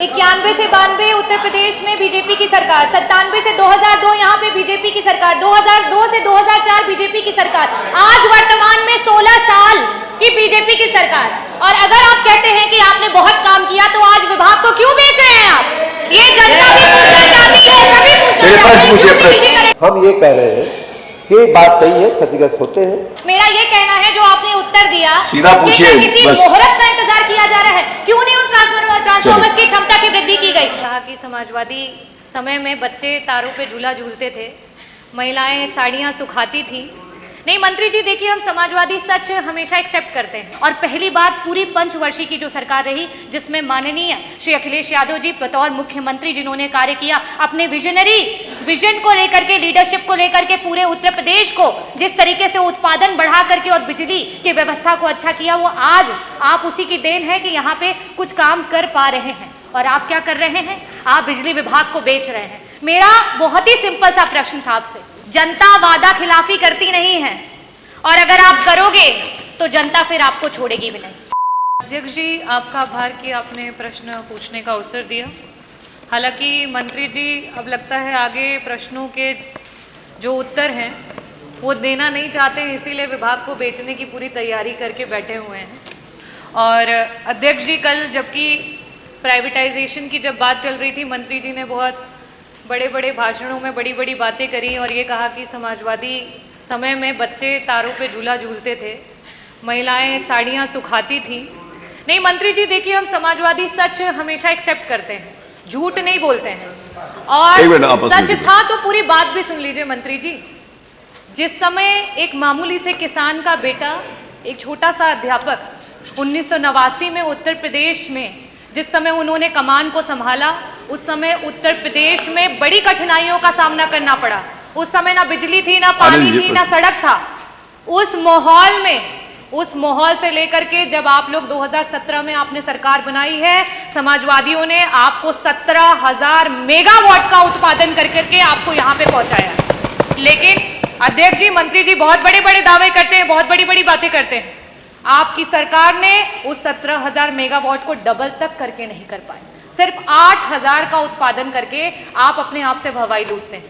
91 से 92 उत्तर प्रदेश में बीजेपी की सरकार, 97 से 2002 यहाँ पे बीजेपी की सरकार, 2002 से 2004 बीजेपी की सरकार, आज वर्तमान में 16 साल की बीजेपी की सरकार। और अगर आप कहते हैं कि आपने बहुत काम किया तो आज विभाग को क्यों बेच रहे हैं आप? ये जनता भी पूछना चाहती है, सभी पूछना चाहते हैं। हम ये कह रहे हैं कि बात सही है, क्षतिग्रस्त होते हैं। मेरा ये कहना है जो आपने उत्तर दिया सीधा पूछिए, किसी मोहरत का इंतजार किया जा रहा है, क्यों नहीं उन ट्रांसफॉर्मर की क्षमता की वृद्धि की गई? कहा कि समाजवादी समय में बच्चे तारों पे झूला झूलते थे, महिलाएं साड़ियां सुखाती थी। नहीं मंत्री जी, देखिए हम समाजवादी सच हमेशा एक्सेप्ट करते हैं। और पहली बात, पूरी पंचवर्षीय की जो सरकार रही जिसमें माननीय श्री अखिलेश यादव जी बतौर मुख्यमंत्री जिन्होंने कार्य किया, अपने विजन को लेकर के, लीडरशिप को लेकर के पूरे उत्तर प्रदेश को जिस तरीके से उत्पादन बढ़ा करके और बिजली की व्यवस्था को अच्छा किया, वो आज आप उसी की देन है कि यहाँ पे कुछ काम कर पा रहे हैं। और आप क्या कर रहे हैं? आप बिजली विभाग को बेच रहे हैं। मेरा बहुत ही सिंपल सा प्रश्न था आपसे, जनता वादा खिलाफी करती नहीं है और अगर आप करोगे तो जनता फिर आपको छोड़ेगी भी नहीं। अध्यक्ष जी, आपका आभार कि आपने प्रश्न पूछने का अवसर दिया। हालांकि मंत्री जी अब लगता है आगे प्रश्नों के जो उत्तर हैं वो देना नहीं चाहते हैं, इसीलिए विभाग को बेचने की पूरी तैयारी करके बैठे हुए हैं। और अध्यक्ष जी, कल जबकि प्राइवेटाइजेशन की जब बात चल रही थी, मंत्री जी ने बहुत बड़े बड़े भाषणों में बड़ी बड़ी बातें करी और ये कहा कि समाजवादी समय में बच्चे तारों पे झूला झूलते थे, महिलाएं साड़ियां सुखाती थी। नहीं मंत्री जी, देखिए हम समाजवादी सच हमेशा एक्सेप्ट करते हैं, झूठ नहीं बोलते हैं। और सच था तो पूरी बात भी सुन लीजिए मंत्री जी। जिस समय एक मामूली से किसान का बेटा, एक छोटा सा अध्यापक, 1989 में उत्तर प्रदेश में जिस समय उन्होंने कमान को संभाला, उस समय उत्तर प्रदेश में बड़ी कठिनाइयों का सामना करना पड़ा। उस समय ना बिजली थी, ना पानी थी, ना सड़क था। उस माहौल से लेकर के जब आप लोग 2017 में आपने सरकार बनाई है, समाजवादियों ने आपको 17,000 मेगावाट का उत्पादन करके आपको यहाँ पे पहुंचाया। लेकिन अध्यक्ष जी, मंत्री जी बहुत बड़े बड़े दावे करते हैं, बहुत बड़ी बड़ी बातें करते हैं। आपकी सरकार ने उस 17,000 मेगावाट को डबल तक करके नहीं कर पाए। सिर्फ 8,000 का उत्पादन करके आप अपने आप से भवाई लूटते हैं।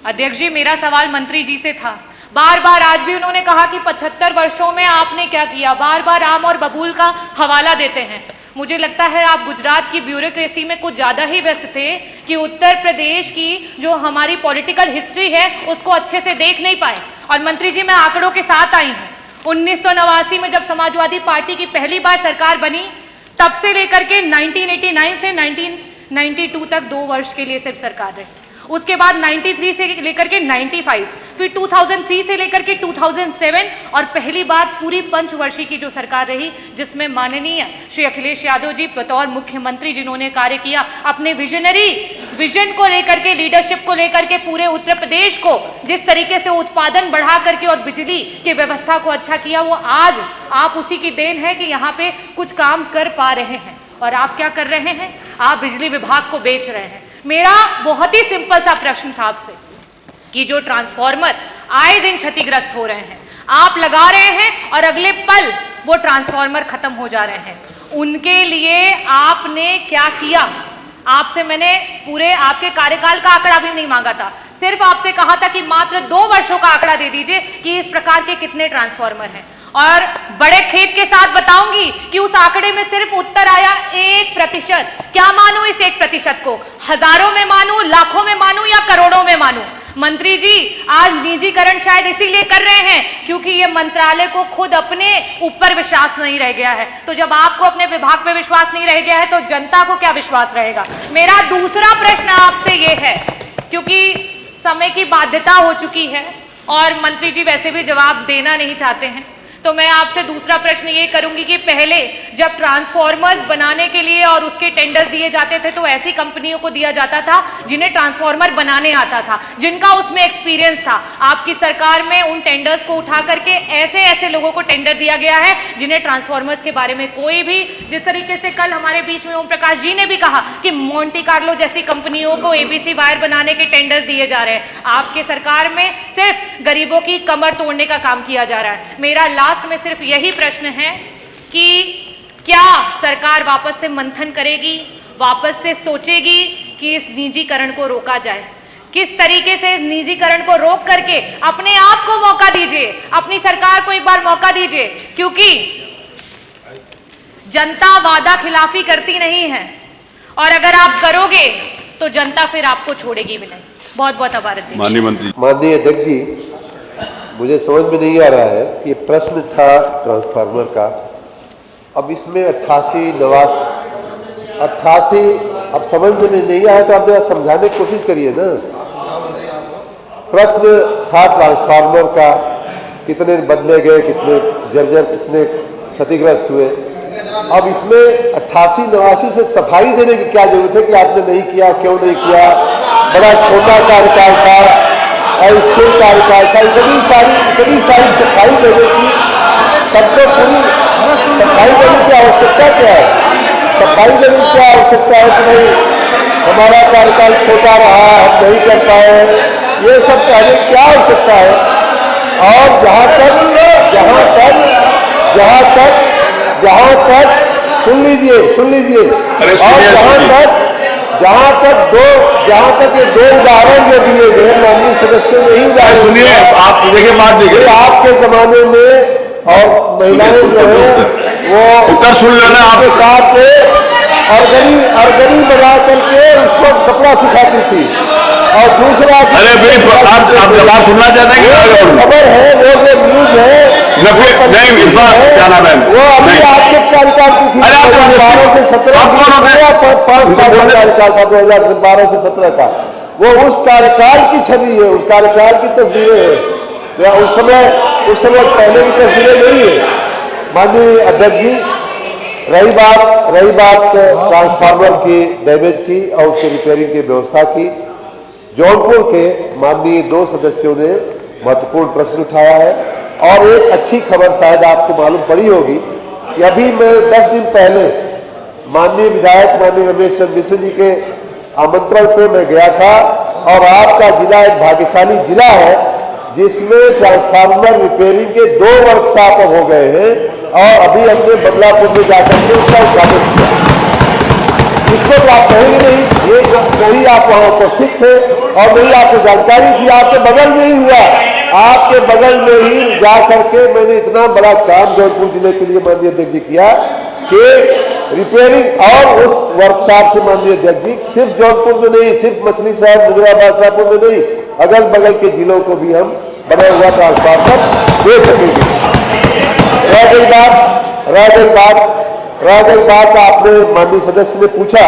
अध्यक्ष जी, मेरा सवाल मंत्री जी से था, बार बार आज भी उन्होंने कहा कि 75 वर्षों में आपने क्या किया, बार बार आम और बबूल का हवाला देते हैं। मुझे लगता है आप गुजरात की ब्यूरोक्रेसी में कुछ ज्यादा ही व्यस्त थे कि उत्तर प्रदेश की जो हमारी पॉलिटिकल हिस्ट्री है उसको अच्छे से देख नहीं पाए। और मंत्री जी, मैं आंकड़ों के साथ आई हूँ। 1989 में जब समाजवादी पार्टी की पहली बार सरकार बनी, तब से लेकर के 1989 से 1992 तक 2 वर्ष के लिए सिर्फ सरकार रही। उसके बाद 93 से लेकर के 95, फिर 2003 से लेकर के 2007 और पहली बार पूरी पंचवर्षीय की जो सरकार रही जिसमें माननीय श्री अखिलेश यादव जी बतौर मुख्यमंत्री जिन्होंने कार्य किया, अपने विजन को लेकर के, लीडरशिप को लेकर के पूरे उत्तर प्रदेश को जिस तरीके से उत्पादन बढ़ा करके और बिजली की व्यवस्था को अच्छा किया, वो आज आप उसी की देन है कि यहाँ पे कुछ काम कर पा रहे हैं। और आप क्या कर रहे हैं? आप बिजली विभाग को बेच रहे हैं। मेरा बहुत ही सिंपल सा प्रश्न था आपसे कि जो ट्रांसफॉर्मर आए दिन क्षतिग्रस्त हो रहे हैं, आप लगा रहे हैं और अगले पल वो ट्रांसफॉर्मर खत्म हो जा रहे हैं, उनके लिए आपने क्या किया? आपसे मैंने पूरे आपके कार्यकाल का आंकड़ा भी नहीं मांगा था, सिर्फ आपसे कहा था कि मात्र 2 वर्षों का आंकड़ा दे दीजिए कि इस प्रकार के कितने ट्रांसफॉर्मर हैं। और बड़े खेद के साथ बताऊंगी कि उस आंकड़े में सिर्फ उत्तर आया 1%। क्या मानूं इस 1% को? हजारों में मानूं, लाखों में मानूं या करोड़ों में मानूं? मंत्री जी, आज निजीकरण शायद इसीलिए कर रहे हैं क्योंकि ये मंत्रालय को खुद अपने ऊपर विश्वास नहीं रह गया है। तो जब आपको अपने विभाग पे विश्वास नहीं रह गया है तो जनता को क्या विश्वास रहेगा? मेरा दूसरा प्रश्न आपसे ये है, क्योंकि समय की बाध्यता हो चुकी है और मंत्री जी वैसे भी जवाब देना नहीं चाहते हैं, तो मैं आपसे दूसरा प्रश्न ये करूंगी कि पहले जब ट्रांसफॉर्मर्स बनाने के लिए और उसके टेंडर दिए जाते थे तो ऐसी कंपनियों को दिया जाता था जिन्हें ट्रांसफॉर्मर बनाने आता था, जिनका उसमें एक्सपीरियंस था। आपकी सरकार में उन टेंडर्स को उठा करके ऐसे लोगों को टेंडर दिया गया है जिन्हें ट्रांसफॉर्मर्स के बारे में कोई भी, जिस तरीके से कल हमारे बीच में ओम प्रकाश जी ने भी कहा कि मोंटी कार्लो जैसी कंपनियों को एबीसी वायर बनाने के टेंडर दिए जा रहे हैं। आपके सरकार में सिर्फ गरीबों की कमर तोड़ने का काम किया जा रहा है। मेरा लास्ट में सिर्फ यही प्रश्न है कि क्या सरकार वापस से मंथन करेगी, वापस से सोचेगी कि इस निजीकरण को रोका जाए। किस तरीके से इस निजीकरण को रोक करके अपने आप को मौका दीजिए, अपनी सरकार को एक बार मौका दीजिए, क्योंकि जनता वादा खिलाफी करती नहीं है और अगर आप करोगे तो जनता फिर आपको छोड़ेगी भी नहीं। बहुत बहुत आभार अध्यक्ष। माननीय मंत्री। माननीय अध्यक्ष जी, मुझे समझ में नहीं आ रहा है कि ये प्रश्न था ट्रांसफार्मर का, अब इसमें 88 अब समझ में नहीं आया तो आप जरा समझाने की कोशिश करिए ना। प्रश्न था ट्रांसफार्मर का, कितने बदले गए, कितने जर्जर, कितने क्षतिग्रस्त हुए। अब इसमें 88-89 से सफाई देने की क्या जरूरत है कि आपने नहीं किया, क्यों नहीं किया, बड़ा छोटा कार्यकाल था, ऐसे कार्यकाल था, इतनी सारी सफाई देने की, सबको पूरी सफाई देने की आवश्यकता क्या है? सफाई देने की क्या आवश्यकता है कि नहीं हमारा कार्यकाल छोटा रहा, हम नहीं कर पाए, ये सब कहने की क्या आवश्यकता है? और जहाँ तक सुन लीजिए और जहाँ तक ये दो उदाहरण जो दिए गए माननीय सदस्यों ने ही उदाहरण, सुनिए आप देखिए, बात देखिए, आपके जमाने में और महिलाएं जो है वो उत्तर सुन लो ना आप। कार पे अर्गनी बना करके उसको कपड़ा सुखाती थी और दूसरा, अरे भाई आप जवाब सुनना चाहते हैं कि खबर है, वो जो न्यूज है नहीं इरफान क्या नाम है वो अभी आपके कार्यकाल की थी। 2012 से 17 5 साल का कार्यकाल था, 2012 से 17 का, वो उस कार्यकाल की छवि है, उस कार्यकाल की तस्वीरें है, उस समय पहले की तस्वीरें नहीं है। माननीय अध्यक्ष जी, रही बात ट्रांसफार्मर की डैमेज की और उसके रिपेयरिंग की व्यवस्था की, जौनपुर के माननीय 2 सदस्यों ने महत्वपूर्ण प्रश्न उठाया है और एक अच्छी खबर शायद आपको मालूम पड़ी होगी कि अभी मैं 10 दिन पहले माननीय विधायक माननीय रमेश चंद्र मिश्र जी के आमंत्रण पे मैं गया था और आपका जिला एक भाग्यशाली जिला है जिसमें ट्रांसफार्मर रिपेयरिंग के 2 वर्कशॉप हो गए हैं और अभी हमने बदलापुर में जाकर के उसका उद्घाटन किया। इसको तो आप कहेंगे नहीं, ये नहीं आप वहाँ उपस्थित थे और नहीं आपको जानकारी थी, आपके बगल में ही हुआ, आपके बगल में ही जा करके मैंने इतना बड़ा काम जौनपुर जिले के लिए माननीय अध्यक्ष जी किया कि रिपेयरिंग और उस वर्कशॉप से माननीय अध्यक्ष जी सिर्फ जौनपुर में नहीं, सिर्फ मछली शहर मुजफ्फराबाद शाहपुर में नहीं, अगल बगल के जिलों को भी हम बना हुआ ट्रांसफार्मर दे सकेंगे। रह गई बात आपने माननीय सदस्य ने पूछा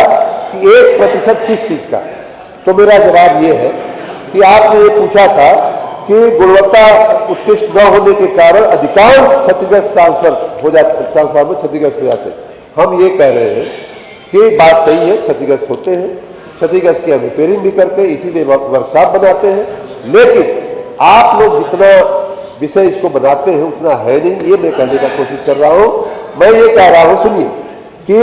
कि 1% किस चीज का, तो मेरा जवाब ये है कि आपने ये पूछा था कि गुणवत्ता उत्कृष्ट न होने के कारण अधिकांश क्षतिग्रस्त ट्रांसफार्मर क्षतिग्रस्त हो जाते हैं। हम ये कह रहे हैं कि बात सही है, क्षतिग्रस्त होते हैं, क्षतिग्रस्त की हम रिपेयरिंग भी करते हैं, इसीलिए वर्कशॉप बनाते हैं, लेकिन आप लोग जितना विषय इसको बनाते हैं उतना है नहीं, ये मैं कहने का कोशिश कर रहा हूं। मैं ये कह रहा हूं, सुनिए, कि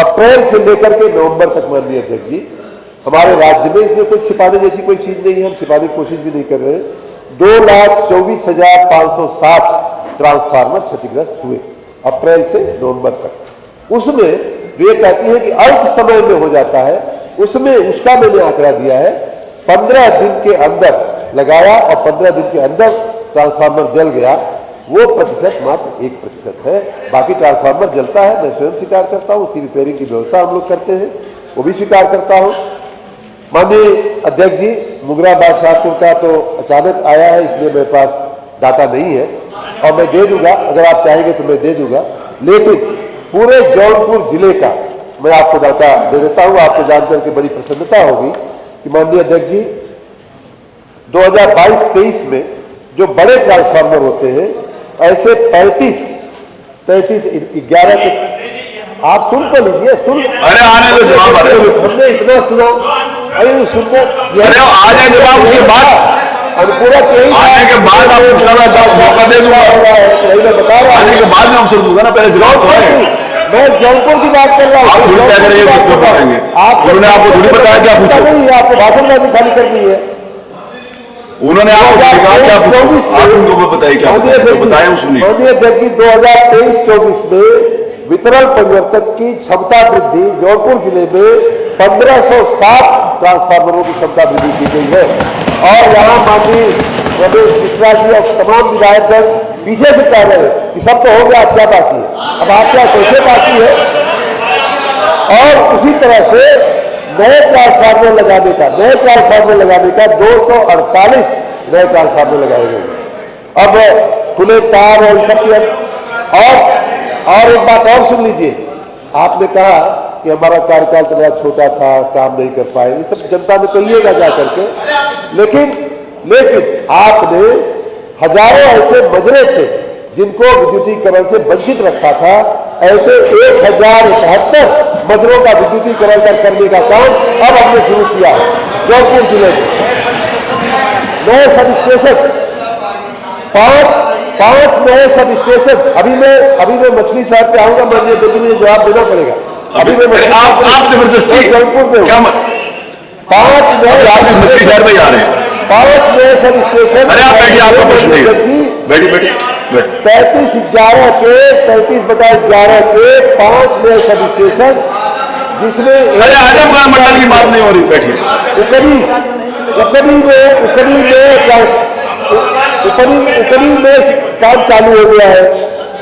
अप्रैल से लेकर के नवंबर तक माननीय अध्यक्ष जी हमारे राज्य में, इसमें कुछ छिपाने जैसी कोई चीज नहीं है, हम छिपाने की कोशिश भी नहीं कर रहे हैं, 2,24,560 ट्रांसफार्मर क्षतिग्रस्त हुए अप्रैल से नवंबर तक। उसमें जो ये कहती है कि अल्प समय में हो जाता है, उसमें उसका मैंने आंकड़ा दिया है, 15 दिन के अंदर लगाया और 15 दिन के अंदर ट्रांसफार्मर जल गया, वो प्रतिशत मात्र 1% है। बाकी ट्रांसफार्मर जलता है, मैं स्वयं स्वीकार करता हूँ, उसकी रिपेयरिंग की व्यवस्था हम लोग करते हैं, वो भी स्वीकार करता हूँ। माननीय अध्यक्ष जी, मुगराबाद शाहपुर का तो अचानक आया है, इसलिए मेरे पास डाटा नहीं है और मैं दे दूंगा, अगर आप चाहेंगे तो मैं दे दूंगा, लेकिन पूरे जौनपुर जिले का मैं आपको डाटा दे देता हूँ। आपको जानकर के बड़ी प्रसन्नता होगी कि माननीय अध्यक्ष जी 2022-23 में जो बड़े ट्रांसफार्मर होते हैं ऐसे 35 11 के, आप सुन तो लीजिए, अरे आने दो जवाब, हमने इतना सुना, अरे सुनने आ जाए जवाब, उसके बाद अनुपूरक यही आने के बाद आप पूछना, मौका दे दूंगा, मैं बता रहा आने के बाद में अवसर दूंगा ना, पहले जवाब तो है। मैं जौनपुर की बात कर रहा हूँ, आप थोड़ी क्या करेंगे, किसको बताएंगे? उन्होंने आपको थोड़ी बताया क्या पूछो, आपको भाषणबाजी खाली करनी है। उन्होंने आपको कहा क्या पूछो, आप उनको बताइए क्या बताया, तो बताया सुनिए। माननीय अध्यक्ष जी 2023-24 में वितरण परिवर्तक की क्षमता वृद्धि जौनपुर जिले में 1507 ट्रांसफार्मरों की क्षमता वृद्धि की गई है। और यहाँ माननीय रमेश मिश्रा जी और तमाम विधायकगण पीछे से कह रहे हैं कि सब तो हो गया, अब क्या बाकी है, अब आप क्या कैसे बाकी है। और उसी तरह से नए ट्रांसफार्मर लगाने का 248 नए ट्रांसफार्मर लगाए गए। अब खुले तार और सब और एक बात और सुन लीजिए, आपने कहा कि हमारा कार्यकाल तो बड़ा छोटा था, काम नहीं कर पाए, ये सब जनता में कहिएगा जा करके। लेकिन आपने हजारों ऐसे मजरे थे जिनको विद्युतीकरण से वंचित रखा था, ऐसे 1071 मजरों का विद्युतीकरण करने का काम अब हमने शुरू किया है। जौनपुर जिले में नए सब स्टेशन, पांच नए सब स्टेशन। अभी मैं मछली शहर पे आऊंगा, माननीय अध्यक्ष मुझे जवाब देना पड़ेगा। अभी मैं आप जबरदस्ती जौनपुर में 5 नए मछली शहर में जा रहे हैं। 5 नए सब स्टेशन। अरे आप बैठिए, आपका प्रश्न नहीं है। बैठिए 33/11 के 5 नए सब स्टेशन, जिसमें आजमगढ़ मंडल की बात नहीं हो रही। बैठिए। उपरी में काम चालू हो गया है,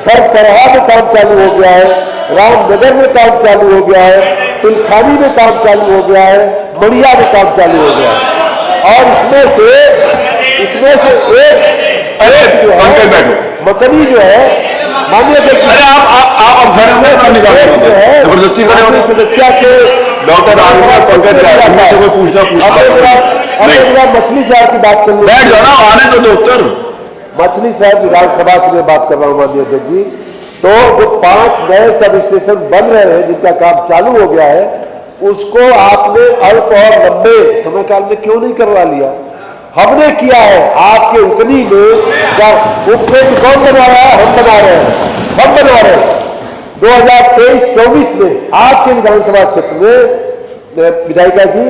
खरकरहा में काम चालू हो गया है, रामनगर में काम चालू हो गया है, तिलखानी में काम चालू हो गया है, मड़िया में काम चालू हो गया है। और इसमें से एक मतनी जो है माननीय अरे आप खड़े हुए जबरदस्ती खड़े होने सदस्या के डॉक्टर पंकज से कोई पूछना मछली शहर की बात कर बैठ जाओ ना, आने तो दो उत्तर। मछली शहर विधानसभा की मैं बात कर रहा हूँ माननीय अध्यक्ष जी। तो जो 5 नए सब स्टेशन बन रहे हैं, जिनका काम चालू हो गया है, उसको आपने अल्प और लंबे समय काल में क्यों नहीं करवा लिया? हमने किया है। आपके उकनी में उपकेंद्र कौन बना रहा है? हम बना रहे हैं। 2023-24 में आपके विधानसभा क्षेत्र में विधायिका जी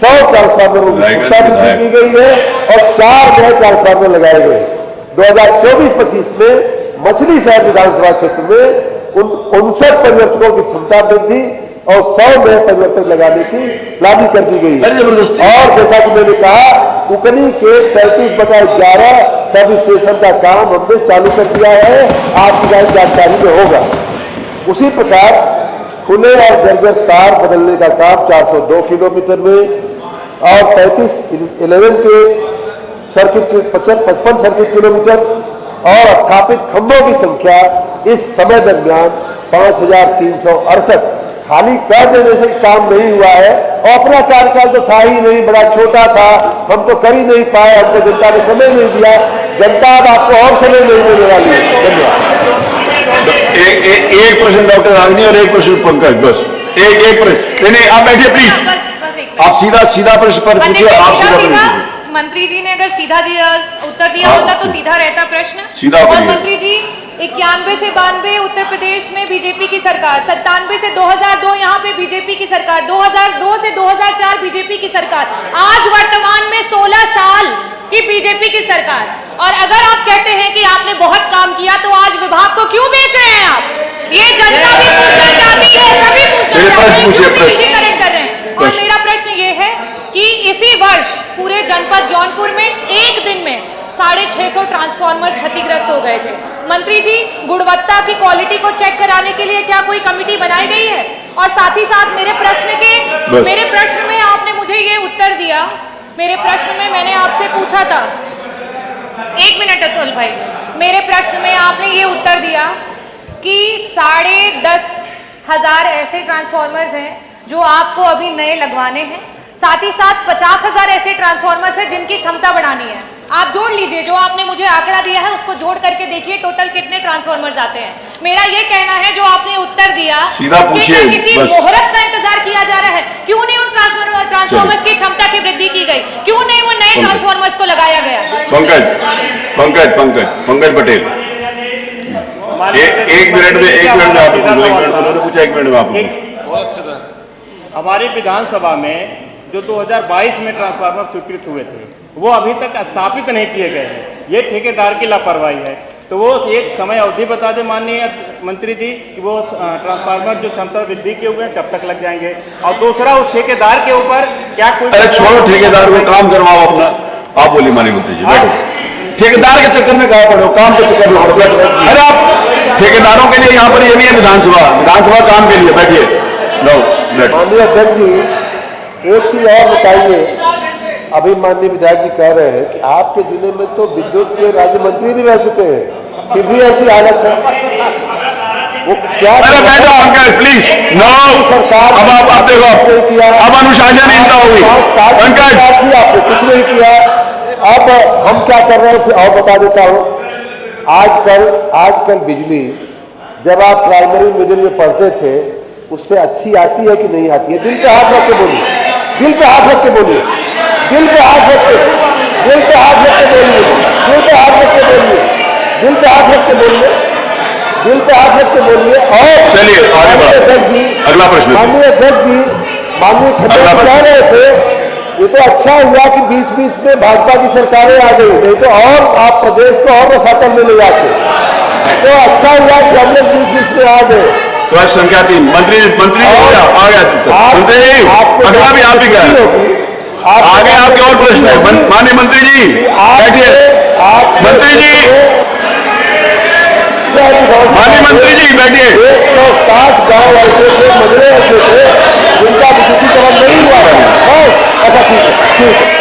100 ट्रांसफार्मर की गई है और 4 नए ट्रांसफार्मर लगाए गए। 2024-25 में मछली शहर विधानसभा क्षेत्र में 59 परिवर्तकों की क्षमता वृद्धि और 100 नए परिवर्तक लगाने की प्लानिंग कर दी गई है। और जैसा कि मैंने कहा, उकनी के 33/11 सब स्टेशन का काम हमने चालू कर दिया है, आपकी जानकारी में होगा। उसी प्रकार खुले और जर्जर तार बदलने का काम 402 किलोमीटर में और 11 के सर्किट के 55 सर्किट किलोमीटर और स्थापित खंभों की संख्या इस समय दरमियान 5368। खाली कर देने से काम नहीं हुआ है और अपना कार्यकाल तो था ही नहीं, बड़ा छोटा था, हम तो कर ही नहीं पाए, हमको जनता ने समय नहीं दिया। जनता अब आपको और समय नहीं देने वाली है। धन्यवाद। एक प्रश्न डॉक्टर रागनी और एक प्रश्न पंकज, बस एक प्रश्न। नहीं आप बैठिए प्लीज, आप सीधा प्रश्न पर पूछिए। आप सीधा मंत्री जी ने अगर सीधा उत्तर दिया होता तो सीधा रहता प्रश्न। और मंत्री जी 91 से 92 उत्तर प्रदेश में बीजेपी की सरकार, 97 से 2002 यहाँ पे बीजेपी की सरकार, 2002 से 2004 बीजेपी की सरकार, आज वर्तमान में 16 साल की बीजेपी की सरकार। और अगर आप कहते हैं कि आपने बहुत काम किया तो आज विभाग को क्यों बेच रहे हैं आप? ये जनता भी पूछना चाहती है, सभी पूछना चाहते हैं, क्यों निजीकरण कर रहे हैं? और मेरा प्रश्न ये है कि इसी वर्ष पूरे जनपद जौनपुर में एक दिन में 650 ट्रांसफार्मर क्षतिग्रस्त हो गए थे। मंत्री जी, गुणवत्ता की क्वालिटी को चेक कराने के लिए क्या कोई कमेटी बनाई गई है? और साथ ही साथ मेरे प्रश्न में आपने मुझे ये उत्तर दिया, मेरे प्रश्न में मैंने आपसे पूछा था, 1 मिनट अतुल भाई, मेरे प्रश्न में आपने ये उत्तर दिया कि 10,500 ऐसे ट्रांसफार्मर्स हैं जो आपको अभी नए लगवाने हैं, साथ ही साथ 50,000 ऐसे ट्रांसफार्मर्स हैं जिनकी क्षमता बढ़ानी है। आप जोड़ लीजिए, जो आपने मुझे आंकड़ा दिया है उसको जोड़ करके देखिए टोटल कितने ट्रांसफार्मर्स आते हैं। मेरा ये कहना है जो आपने उत्तर दिया, सीधा पूछिए, किसी मुहूर्त का इंतजार किया जा रहा है? क्यों नहीं उन ट्रांसफार्मर्स की क्षमता की वृद्धि की गई? क्यों नहीं वो नए ट्रांसफार्मर्स को लगाया गया? पंकज पटेल, एक मिनट में आप पूछा, 1 मिनट में आप पूछ। हमारी विधानसभा में जो 2022 में ट्रांसफार्मर स्वीकृत हुए थे वो अभी तक स्थापित नहीं किए गए हैं। ये ठेकेदार की लापरवाही है। तो वो एक समय अवधि बता दें माननीय मंत्री जी कि वो ट्रांसफार्मर जो क्षमता वृद्धि के हुए हैं कब तक लग जाएंगे। और दूसरा उस ठेकेदार के ऊपर क्या कोई, अरे छोड़ो ठेकेदार को, काम करवाओ अपना। आप बोलिए माननीय मंत्री जी, बैठो। ठेकेदार के चक्कर में कहा पड़ो, काम के चक्कर में पड़ो। अरे आप ठेकेदारों के लिए यहाँ पर ये भी है विधानसभा काम के लिए, बैठिए। लो बैठो। माननीय अध्यक्ष जी, एक चीज और बताइए, अभी माननीय विधायक जी कह रहे हैं कि आपके जिले में तो विद्युत के राज्य मंत्री भी रह चुके हैं, फिर भी ऐसी हालत है। वो क्या, अरे बैठो पंकज प्लीज। नो सरकार अब आप देखो, अब अनुशासनहीनता होगी पंकज। आपने कुछ नहीं किया। अब हम क्या कर रहे हैं और बता देता हूँ। आजकल बिजली जब आप प्राइमरी मिडिल में पढ़ते थे उससे अच्छी आती है कि नहीं आती है? दिल पे हाथ रख के बोलिए, दिल पे हाथ रख के बोलिए, दिल पे हाथ रख के, दिल पे हाथ रख के बोलिए, दिल पे हाथ रख के बोलिए, दिल पे हाथ रख के बोलिए, दिल पे हाथ रख के बोलिए। और चलिए आगे बढ़ो, अगला प्रश्न। माननीय अध्यक्ष जी, माननीय खंडन कह रहे थे ये तो अच्छा हुआ कि बीच बीच में भाजपा की सरकारें आ गई, नहीं तो और आप प्रदेश को और रसातल में ले जाते। तो अच्छा हुआ कि हम लोग बीच बीच में आ गए। तो आज संख्या 3 मंत्री आ गया मंत्री जी, अगला भी आप ही का आगे आपके और प्रश्न है। माननीय मंत्री जी बैठिए। मंत्री जी, माननीय मंत्री जी बैठिए। 160 गांव ऐसे थे, मंदिर ऐसे थे जिनका विद्युतीकरण नहीं हुआ है। ऐसा ठीक है, ठीक है।